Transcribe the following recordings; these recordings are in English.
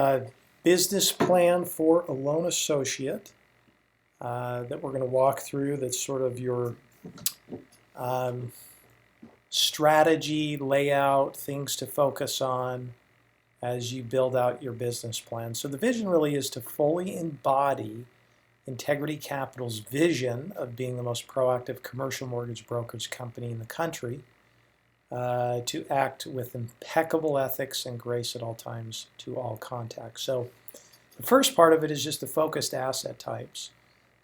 A business plan for a loan associate that we're going to walk through. That's sort of your um, strategy, layout, things to focus on as you build out your business plan. So the vision really is to fully embody Integrity Capital's vision of being the most proactive commercial mortgage brokerage company in the country, to act with impeccable ethics and grace at all times to all contacts. So the first part of it is just the focused asset types.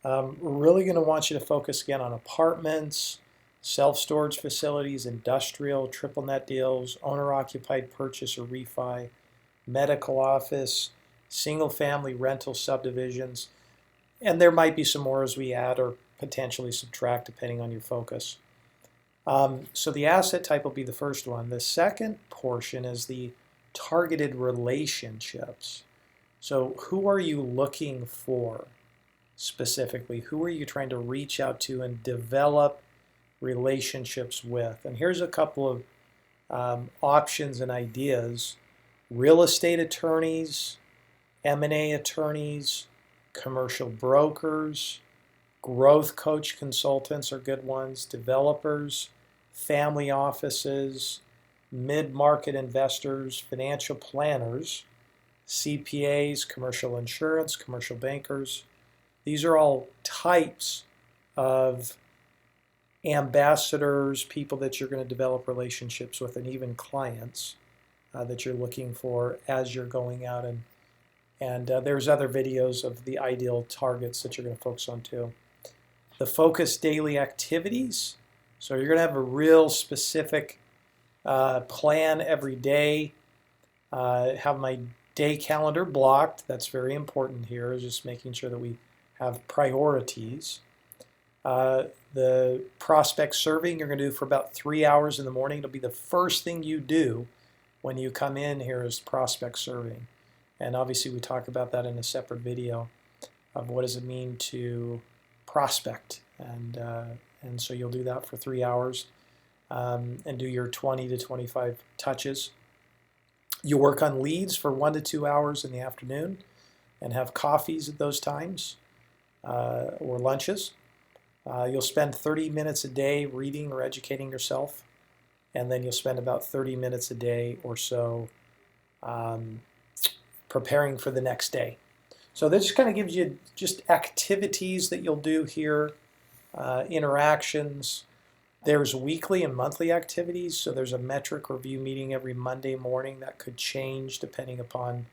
We're really going to want you to focus again on apartments, self-storage facilities, industrial, triple net deals, owner-occupied purchase or refi, medical office, single-family rental subdivisions, and there might be some more as we add or potentially subtract depending on your focus. So the asset type will be the first one. The second portion is the targeted relationships. So who are you looking for specifically? Who are you trying to reach out to and develop relationships with? And here's a couple of options and ideas. Real estate attorneys, M&A attorneys, commercial brokers, growth coach consultants are good ones, developers, family offices, mid-market investors, financial planners, CPAs, commercial insurance, commercial bankers. These are all types of ambassadors, people that you're going to develop relationships with, and even clients that you're looking for as you're going out. And there's other videos of the ideal targets that you're going to focus on too. The focused daily activities. So you're going to have a real specific plan every day. Have my day calendar blocked. That's very important here, is just making sure that we have priorities. The prospect surveying you're going to do for about 3 hours in the morning. It'll be the first thing you do when you come in here is prospect surveying. And obviously we talk about that in a separate video of what does it mean to prospect. And so you'll do that for 3 hours and do your 20 to 25 touches. You work on leads for 1 to 2 hours in the afternoon and have coffees at those times or lunches. You'll spend 30 minutes a day reading or educating yourself, and then you'll spend about 30 minutes a day or so preparing for the next day. So this kind of gives you just activities that you'll do here, interactions. There's weekly and monthly activities, so there's a metric review meeting every Monday morning. That could change depending upon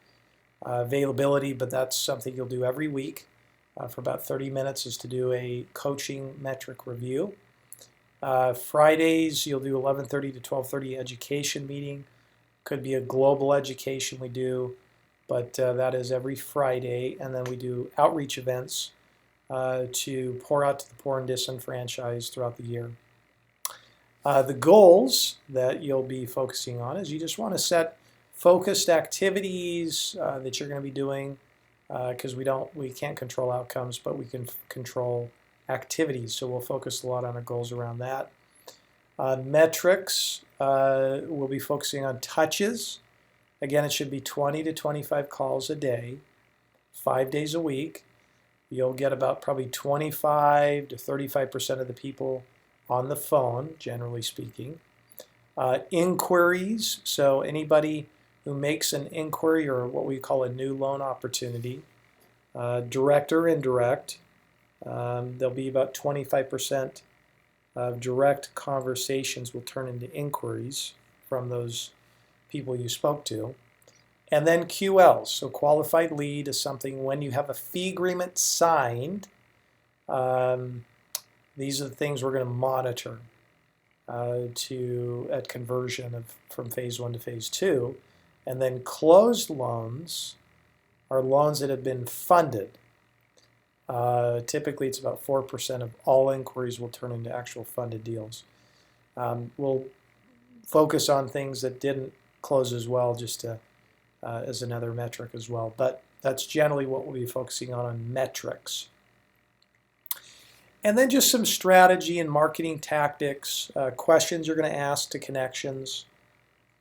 availability, but that's something you'll do every week for about 30 minutes, is to do a coaching metric review. Fridays, you'll do 11:30 to 12:30 education meeting. Could be a global education we do, but that is every Friday. And then we do outreach events to pour out to the poor and disenfranchised throughout the year. The goals that you'll be focusing on is you just want to set focused activities that you're going to be doing, because we can't control outcomes, but we can control activities. So we'll focus a lot on our goals around that. Metrics, we'll be focusing on touches. Again, it should be 20 to 25 calls a day, 5 days a week. You'll get about probably 25 to 35% of the people on the phone, generally speaking. Inquiries, so anybody who makes an inquiry or what we call a new loan opportunity, direct or indirect, there'll be about 25% of direct conversations will turn into inquiries from those people you spoke to. And then QLs, so qualified lead is something when you have a fee agreement signed. These are the things we're going to monitor at conversion from phase 1 to phase 2. And then closed loans are loans that have been funded. Typically, it's about 4% of all inquiries will turn into actual funded deals. We'll focus on things that didn't close as well, just to, as another metric as well. But that's generally what we'll be focusing on metrics. And then just some strategy and marketing tactics, questions you're going to ask to connections.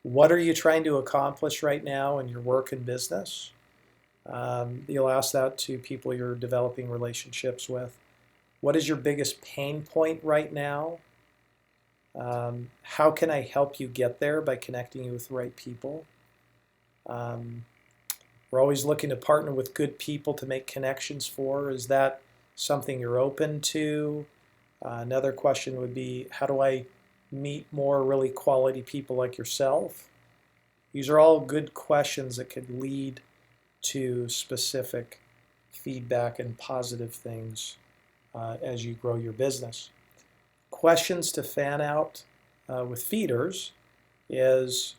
What are you trying to accomplish right now in your work and business? You'll ask that to people you're developing relationships with. What is your biggest pain point right now? How can I help you get there by connecting you with the right people? We're always looking to partner with good people to make connections for. Is that something you're open to? Another question would be, how do I meet more really quality people like yourself? These are all good questions that could lead to specific feedback and positive things as you grow your business. Questions to fan out with feeders is,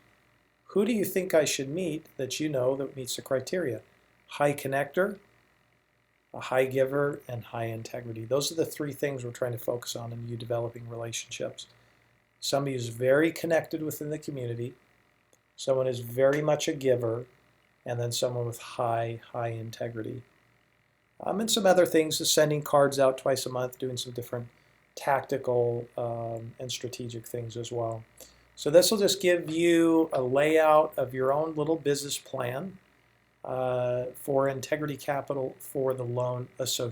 who do you think I should meet that you know that meets the criteria? High connector, a high giver, and high integrity. Those are the three things we're trying to focus on in you developing relationships. Somebody who's very connected within the community, someone who's very much a giver, and then someone with high integrity. And some other things, is sending cards out twice a month, doing some different tactical and strategic things as well. So this will just give you a layout of your own little business plan for Integrity Capital for the Loan Association.